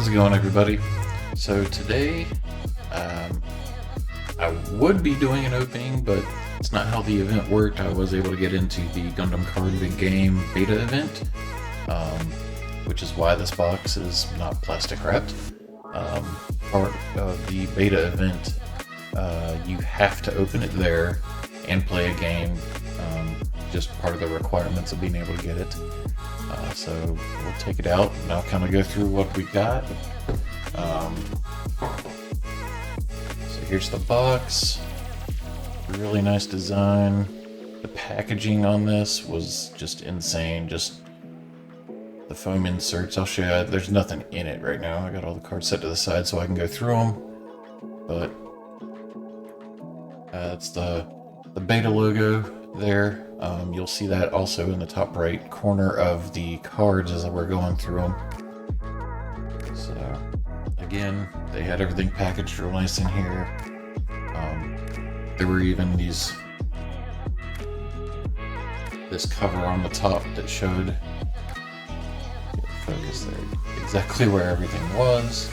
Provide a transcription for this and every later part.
How's it going, everybody? So today, I would be doing an opening, but it's not how the event worked. I was able to get into the Gundam Card Game Beta event, which is why this box is not plastic wrapped. Part of the beta event, you have to open it there and play a game, just part of the requirements of being able to get it. So we'll take it out and I'll kind of go through what we got. So here's the box. Really nice design. The packaging on this was just insane. Just the foam inserts. I'll show you. There's nothing in it right now. I got all the cards set to the side so I can go through them. But that's the beta logo there. You'll see that also in the top right corner of the cards as we're going through them. So again, they had everything packaged real nice in here. There were even this cover on the top that showed, focus there, exactly where everything was.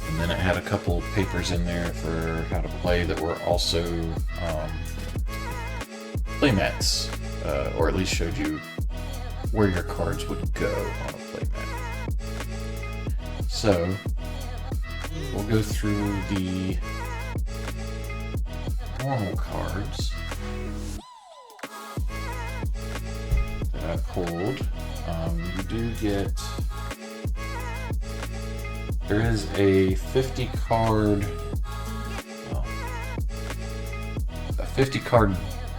And then it had a couple of papers in there for how to play that were also playmats, or at least showed you where your cards would go on a playmat. So we'll go through the normal cards that I pulled. You do get, there is a 50 card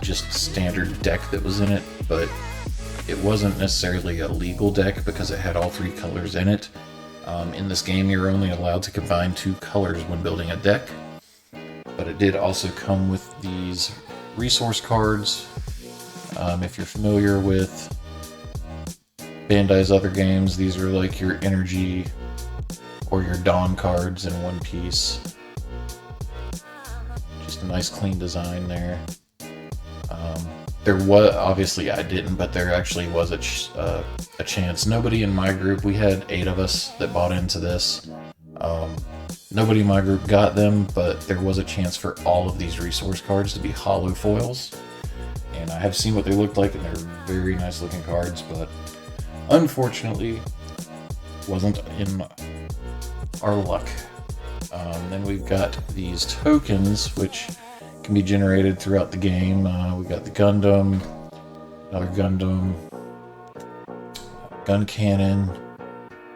just standard deck that was in it, but it wasn't necessarily a legal deck because it had all three colors in it. In this game, you're only allowed to combine 2 colors when building a deck, but it did also come with these resource cards. If you're familiar with Bandai's other games, these are like your energy or your Dawn cards in one piece. Just a nice clean design there. There was, obviously I didn't, but there actually was a chance. Nobody in my group, we had 8 of us that bought into this. Nobody in my group got them, but there was a chance for all of these resource cards to be hollow foils. And I have seen what they looked like, and they're very nice looking cards, but unfortunately wasn't in our luck. Then we've got these tokens, which can be generated throughout the game. We got the Gundam, another Gundam, gun cannon,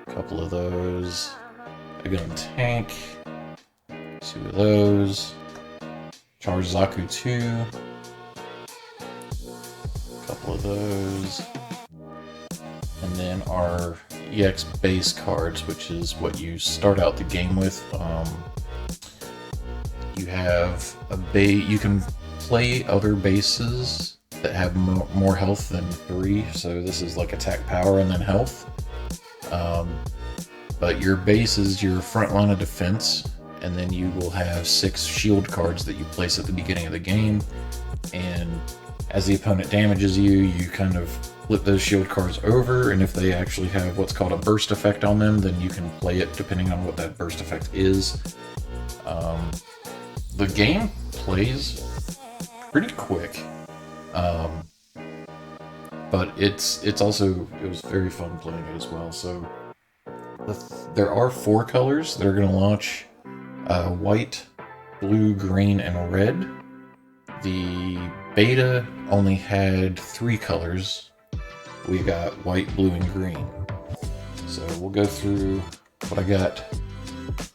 a couple of those, a gun tank, 2 of those, Charge Zaku 2, a couple of those, and then our EX base cards, which is what you start out the game with. You have you can play other bases that have more health than 3, so this is like attack, power, and then health. But your base is your front line of defense, and then you will have 6 shield cards that you place at the beginning of the game, and as the opponent damages you, you kind of flip those shield cards over, and if they actually have what's called a burst effect on them, then you can play it depending on what that burst effect is. The game plays pretty quick, but it was very fun playing it as well. So there are 4 colors that are going to launch: white, blue, green, and red. The beta only had 3 colors. We got white, blue, and green. So we'll go through what I got.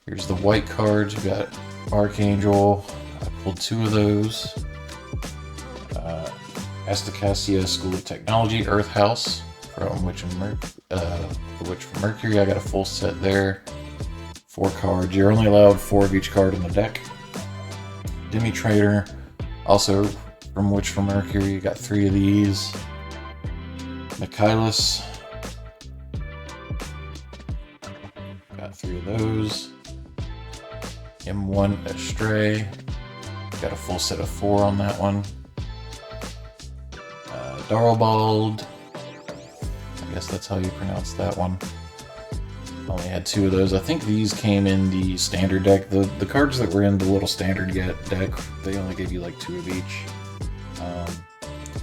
Here's the white cards. We got Archangel. I pulled 2 of those. Astacasia School of Technology, Earth House from Witch from Mercury. I got a full set there. 4 cards. You're only allowed 4 of each card in the deck. Demi Trader, also from Witch from Mercury. Got 3 of these. Michaelis. Got 3 of those. M1 Astray. Got a full set of 4 on that one. Darlbald. I guess that's how you pronounce that one. Only had 2 of those. I think these came in the standard deck. The cards that were in the little standard deck, they only gave you like 2 of each.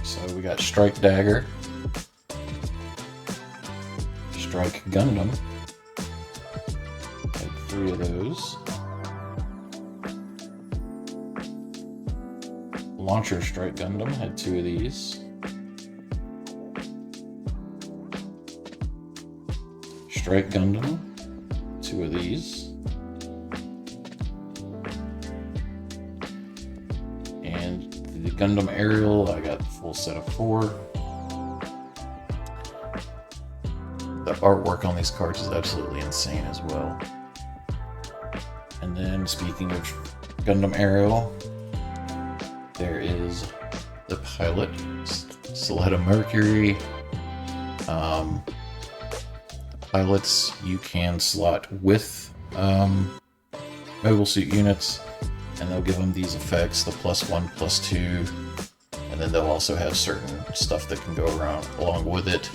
So we got Strike Dagger, Strike Gundam, had 3 of those. Launcher Strike Gundam, had 2 of these. Strike Gundam, 2 of these. And the Gundam Aerial, I got the full set of 4. The artwork on these cards is absolutely insane as well. And then, speaking of Gundam Aerial, there is the pilot, Soletta Mercury. Pilots you can slot with mobile suit units, and they'll give them these effects, the +1, +2, and then they'll also have certain stuff that can go around along with it.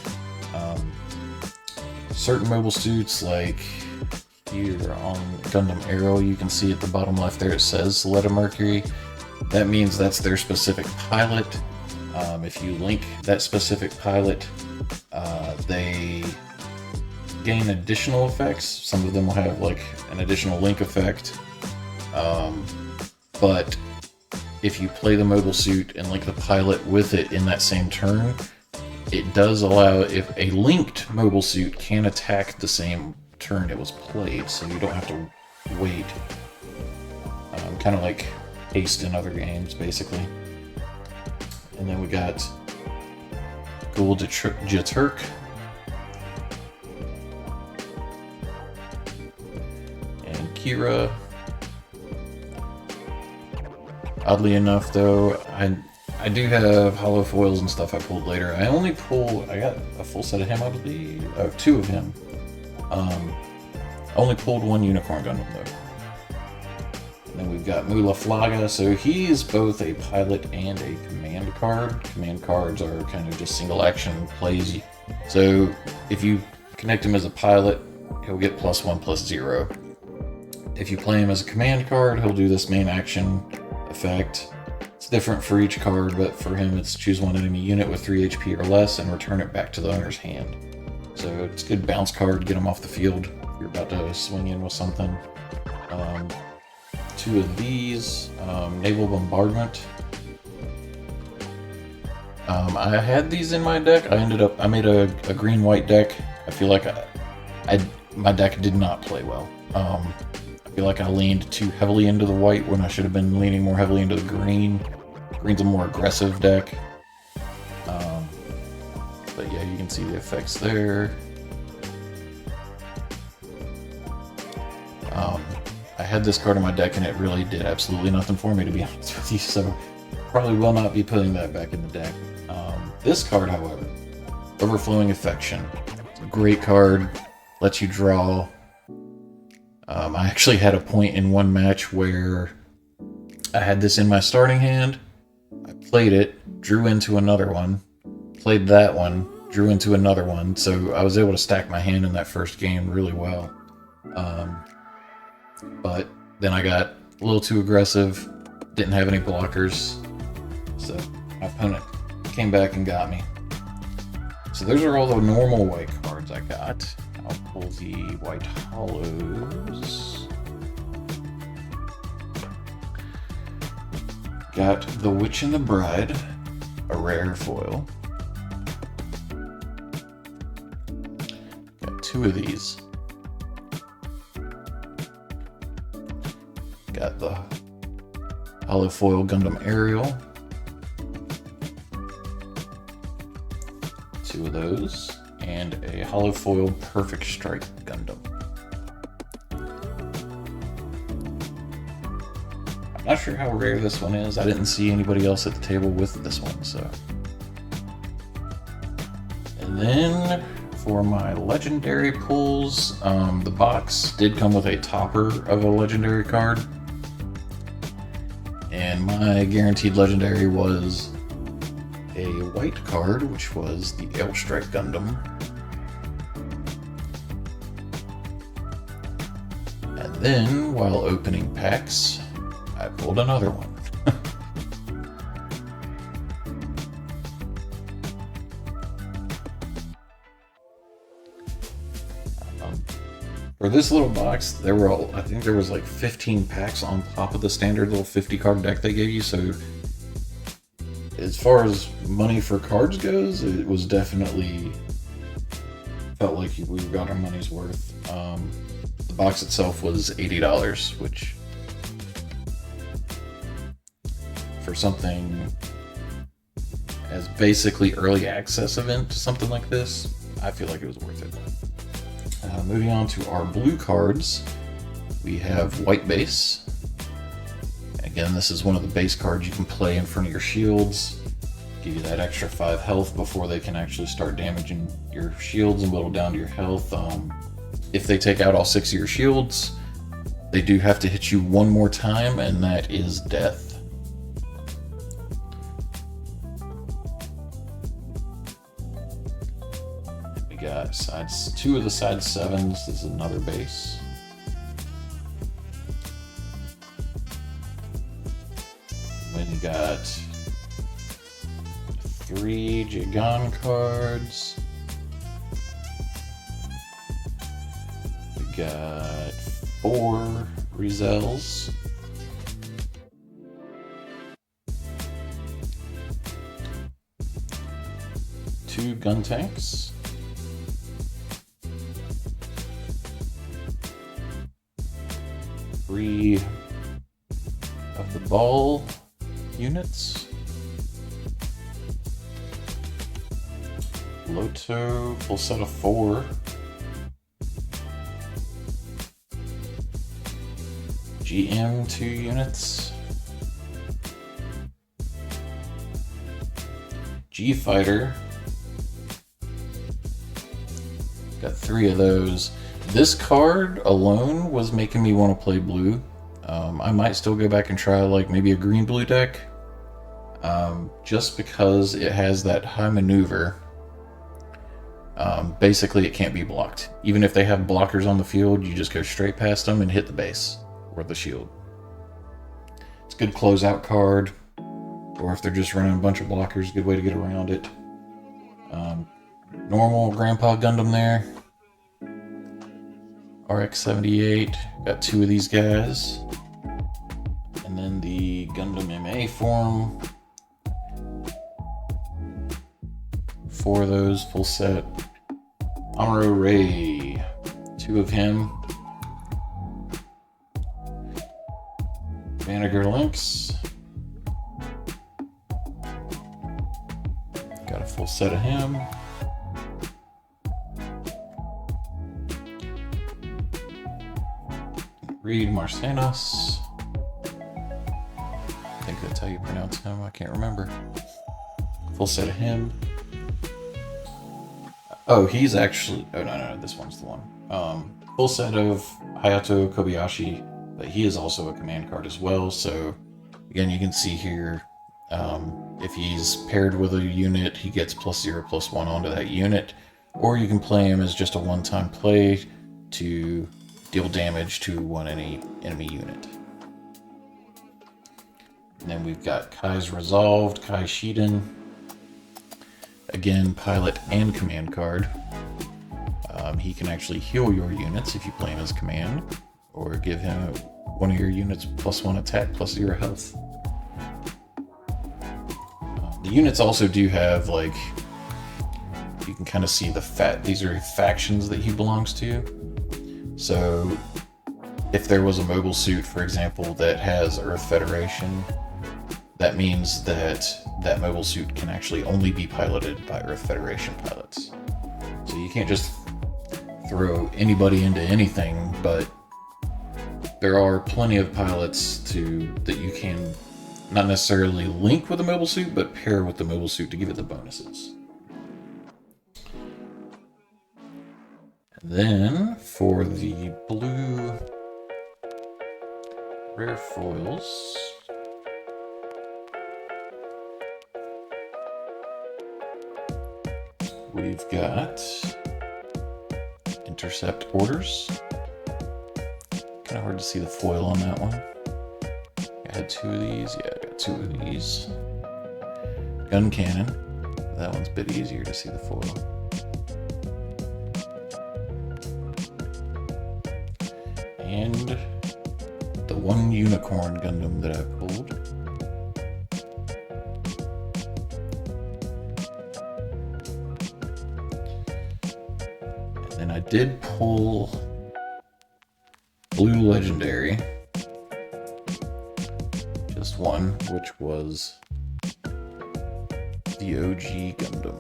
Certain mobile suits, like here on Gundam Aero, you can see at the bottom left there it says Soletta Mercury. That means that's their specific pilot. If you link that specific pilot, they gain additional effects. Some of them will have like an additional link effect. But if you play the mobile suit and link the pilot with it in that same turn, it does allow, if a linked mobile suit can attack the same turn it was played, so you don't have to wait. Kind of like haste in other games, basically. And then we got Gul Jaturk. And Kira. Oddly enough, though, I do have hollow foils and stuff I pulled later. I got a full set of him, I believe. 2 of him. Only pulled 1 Unicorn Gundam, though. And then we've got Mula Flaga, so he's both a pilot and a command card. Command cards are kind of just single action plays. So if you connect him as a pilot, he'll get +1, +0. If you play him as a command card, he'll do this main action effect. It's different for each card, but for him it's choose 1 enemy unit with 3 HP or less and return it back to the owner's hand. So it's a good bounce card, get him off the field if you're about to swing in with something. 2 of these, Naval Bombardment. I had these in my deck. I made a green-white deck. I feel like my deck did not play well. I feel like I leaned too heavily into the white when I should have been leaning more heavily into the green. Green's a more aggressive deck. But yeah, you can see the effects there. I had this card in my deck and it really did absolutely nothing for me, to be honest with you, so probably will not be putting that back in the deck. This card, however, Overflowing Affection. It's a great card, lets you draw. I actually had a point in one match where I had this in my starting hand, I played it, drew into another one, played that one, drew into another one, so I was able to stack my hand in that first game really well. But then I got a little too aggressive, didn't have any blockers, so my opponent came back and got me. So those are all the normal white cards I got. I'll pull the white hollows. Got the Witch and the Bride, a rare foil. Got 2 of these. Got the hollow foil Gundam Aerial. 2 of those. And a hollow foil Perfect Strike Gundam. I'm not sure how rare this one is. I didn't see anybody else at the table with this one, so. And then for my legendary pulls, the box did come with a topper of a legendary card. And my guaranteed legendary was a white card, which was the L Strike Gundam. Then, while opening packs, I pulled another one. For this little box, I think there was like 15 packs on top of the standard little 50 card deck they gave you, so as far as money for cards goes, it was definitely felt like we got our money's worth. The box itself was $80, which for something as basically early access event to something like this, I feel like it was worth it. Moving on to our blue cards, we have White Base. Again, this is one of the base cards you can play in front of your shields. Give you that extra 5 health before they can actually start damaging your shields and whittle down to your health. If they take out all 6 of your shields, they do have to hit you one more time, and that is death. We got sides, 2 of the side 7s. This is another base. Then you got 3 Gundam cards. We got 4 Rizels. Two gun tanks. 3 of the ball units. Loto, full set of 4. GM, 2 units. G-Fighter. Got 3 of those. This card alone was making me want to play blue. I might still go back and try like maybe a green-blue deck. Just because it has that high maneuver. Basically, it can't be blocked. Even if they have blockers on the field, you just go straight past them and hit the base or the shield. It's a good closeout card, or if they're just running a bunch of blockers, good way to get around it. Normal Grandpa Gundam there. RX-78, got 2 of these guys. And then the Gundam MA form. 4 of those, full set. Amuro Ray, 2 of him. Vanager Lynx. Got a full set of him. Reed Marcenos. I think that's how you pronounce him, I can't remember. Full set of him. Oh, he's actually... Oh, no, this one's the one. Full set of Hayato Kobayashi, but he is also a command card as well. So, again, you can see here, if he's paired with a unit, he gets +0/+1 onto that unit. Or you can play him as just a one-time play to deal damage to any enemy unit. And then we've got Kai's Resolved, Kai Shiden. Again, pilot and command card. He can actually heal your units if you play him as command, or give him one of your units +1 attack, +0 health. The units also do have, like, you can kind of see these are factions that he belongs to. So, if there was a mobile suit, for example, that has Earth Federation, that means that that mobile suit can actually only be piloted by Earth Federation pilots. So you can't just throw anybody into anything, but there are plenty of pilots that you can not necessarily link with a mobile suit, but pair with the mobile suit to give it the bonuses. And then for the blue rare foils, we've got Intercept Orders, Kind of hard to see the foil on that one. I had 2 of these. Yeah, I got 2 of these. Gun cannon. That one's a bit easier to see the foil. And the one unicorn Gundam that I pulled. And then I did pull Blue Legendary. Just one, which was the OG Gundam.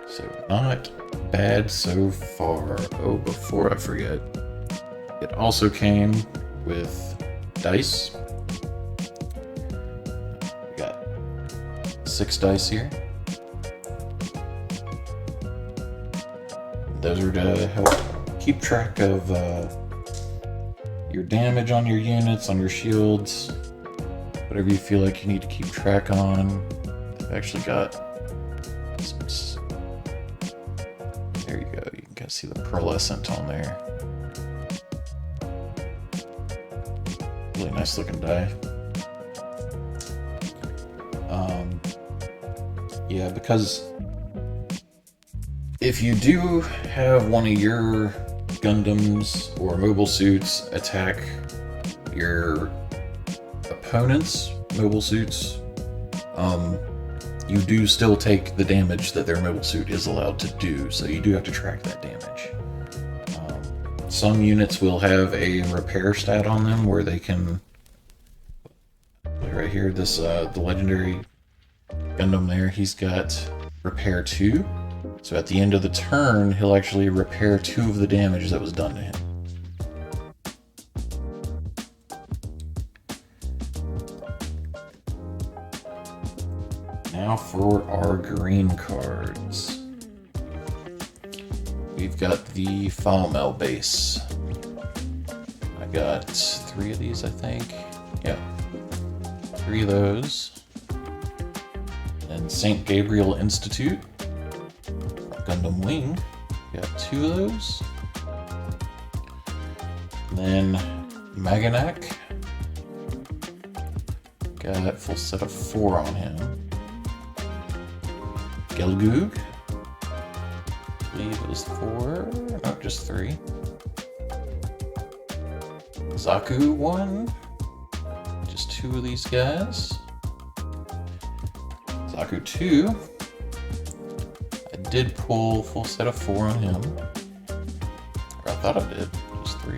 So not bad so far. Oh, before I forget, it also came with dice. We got 6 dice here. Those are to help keep track of your damage on your units, on your shields, whatever you feel like you need to keep track on. I've actually got some, there you go, you can kind of see the pearlescent on there. Really nice looking die. Yeah, because if you do have one of your Gundams or mobile suits attack your opponent's mobile suits, you do still take the damage that their mobile suit is allowed to do, so you do have to track that damage. Some units will have a repair stat on them where they can, like right here, this the legendary Gundam there, he's got repair 2. So at the end of the turn, he'll actually repair 2 of the damage that was done to him. Now for our green cards. We've got the Falmel base. I got 3 of these, I think. Yeah, 3 of those. And St. Gabriel Institute. Gundam Wing, got 2 of those. And then Maganak, got a full set of 4 on him. Gelgoog, I believe it was 4, no, just 3. Zaku 1, just 2 of these guys. Zaku 2. Did pull full set of 4 on him. Or I thought I did, just 3.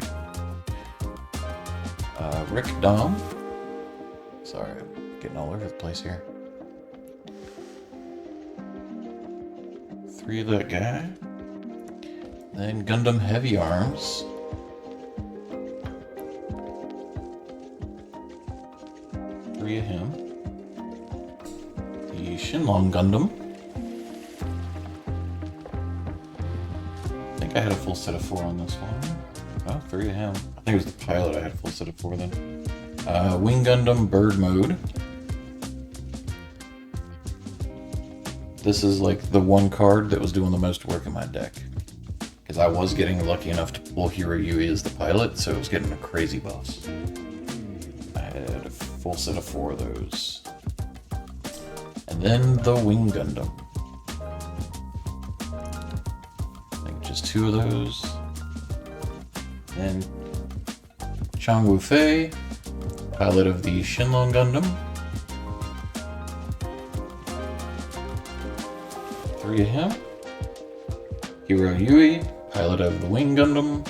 Rick Dom. Sorry, I'm getting all over the place here. 3 of that guy. Then Gundam Heavy Arms. 3 of him. The Shinlong Gundam. I had a full set of 4 on this one. Oh, 3 of him. I think it was the pilot I had a full set of 4 then. Wing Gundam Bird Mode. This is like the one card that was doing the most work in my deck. Because I was getting lucky enough to pull Hero Yui as the pilot, so it was getting a crazy buffs. I had a full set of 4 of those. And then the Wing Gundam. Just 2 of those. And Chang Wu Fei, pilot of the Shinlong Gundam. 3 of him. Hiro Yui, pilot of the Wing Gundam.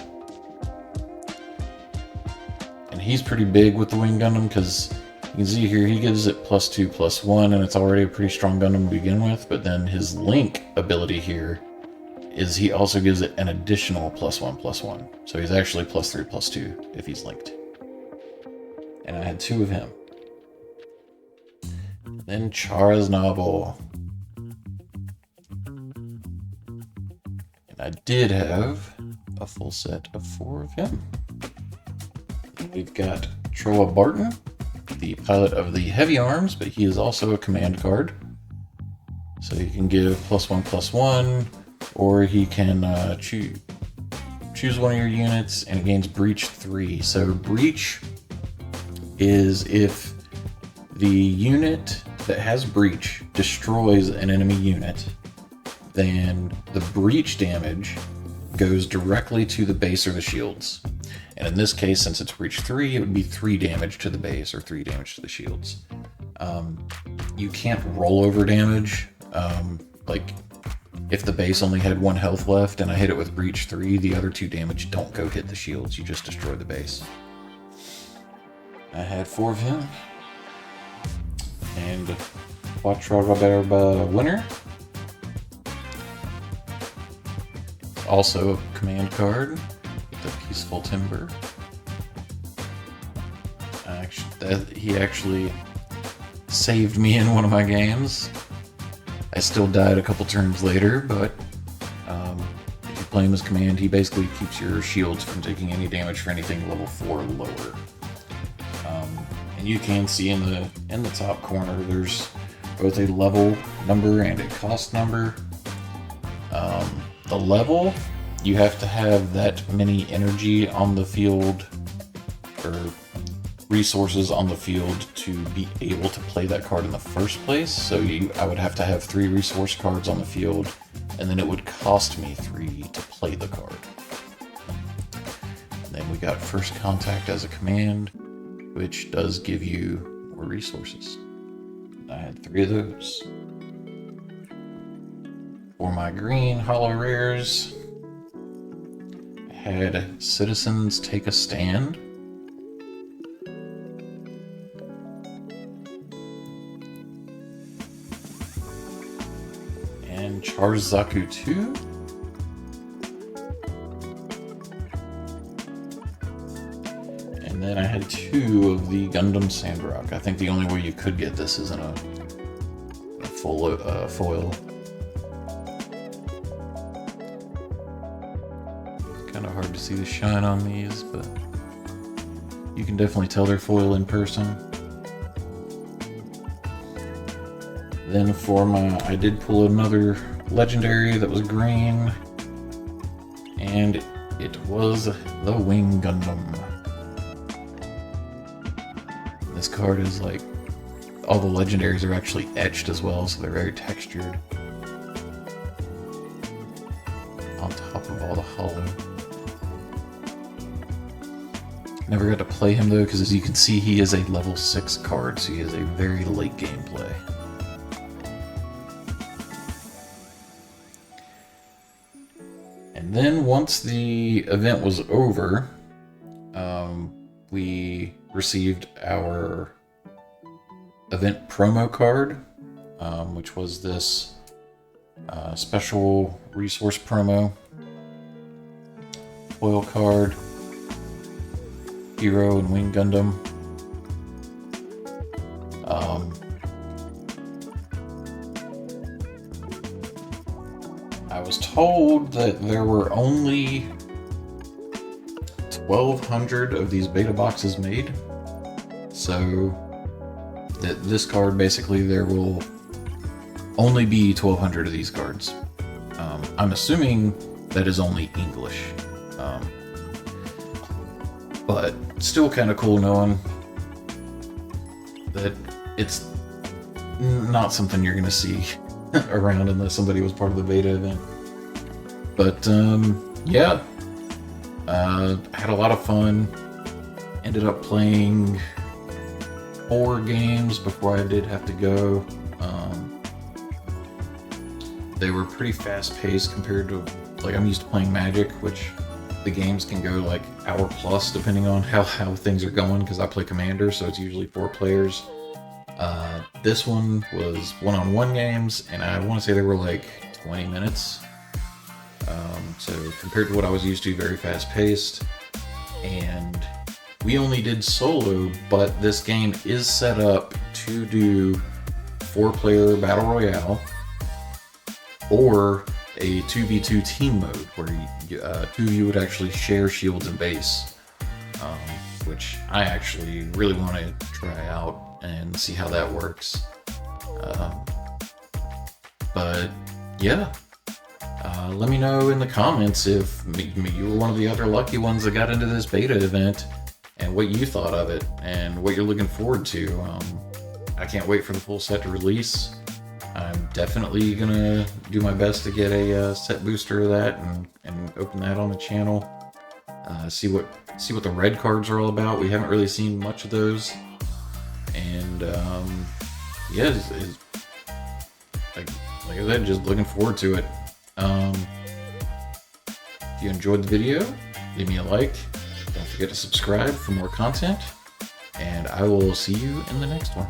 And he's pretty big with the Wing Gundam because you can see here he gives it +2/+1, and it's already a pretty strong Gundam to begin with, but then his link ability here is he also gives it an additional +1/+1. So he's actually +3/+2 if he's linked. And I had 2 of him. Then Char's Novel. And I did have a full set of 4 of him. We've got Troa Barton, the pilot of the heavy arms, but he is also a command card. So you can give +1/+1, or he can choose one of your units and it gains Breach 3. So Breach is if the unit that has Breach destroys an enemy unit, then the Breach damage goes directly to the base or the shields. And in this case, since it's Breach 3, it would be 3 damage to the base or 3 damage to the shields. You can't roll over damage. Like, if the base only had 1 health left and I hit it with Breach 3, the other 2 damage don't go hit the shields, you just destroy the base. I had 4 of him. And Quattro Roberba winner. Also a command card, the Peaceful Timber. He actually saved me in one of my games. I still died a couple turns later, but if you play him as command, he basically keeps your shields from taking any damage for anything level 4 or lower. And you can see in the top corner, there's both a level number and a cost number. The level, you have to have that many energy on the field, or resources on the field, to be able to play that card in the first place. So I would have to have 3 resource cards on the field, and then it would cost me 3 to play the card. And then we got First Contact as a command, which does give you more resources. I had 3 of those. For my green holo rares, I had Citizens Take a Stand. And Charzaku 2. And then I had 2 of the Gundam Sandrock. I think the only way you could get this is in a full foil. Kind of hard to see the shine on these, but you can definitely tell they're foil in person. Then for I did pull another legendary that was green, and it was the Wing Gundam. This card is like, all the legendaries are actually etched as well, so they're very textured. On top of all the holo. Never got to play him though, because as you can see, he is a level 6 card, so he is a very late game play. And then once the event was over, we received our event promo card, which was this special resource promo foil card, Hero and Wing Gundam. I was told that there were only 1,200 of these beta boxes made, so that this card, basically there will only be 1,200 of these cards. I'm assuming that is only English, but still kind of cool knowing that it's not something you're going to see around unless somebody was part of the beta event. But yeah, I had a lot of fun. Ended up playing 4 games before I did have to go. They were pretty fast-paced compared to, like, I'm used to playing Magic, which the games can go like hour plus depending on how things are going, because I play Commander, so it's usually 4 players. This one was one-on-one games, and I want to say they were like 20 minutes. So compared to what I was used to, very fast-paced. And we only did solo, but this game is set up to do 4-player Battle Royale, or a 2v2 team mode, where 2 of you would actually share shields and base, which I actually really want to try out and see how that works. But yeah, let me know in the comments if you were one of the other lucky ones that got into this beta event, and what you thought of it, and what you're looking forward to. I can't wait for the full set to release. I'm definitely gonna do my best to get a set booster of that and open that on the channel. See what the red cards are all about. We haven't really seen much of those, and yeah, like I said, just looking forward to it. If you enjoyed the video, leave me a like. Don't forget to subscribe for more content, and I will see you in the next one.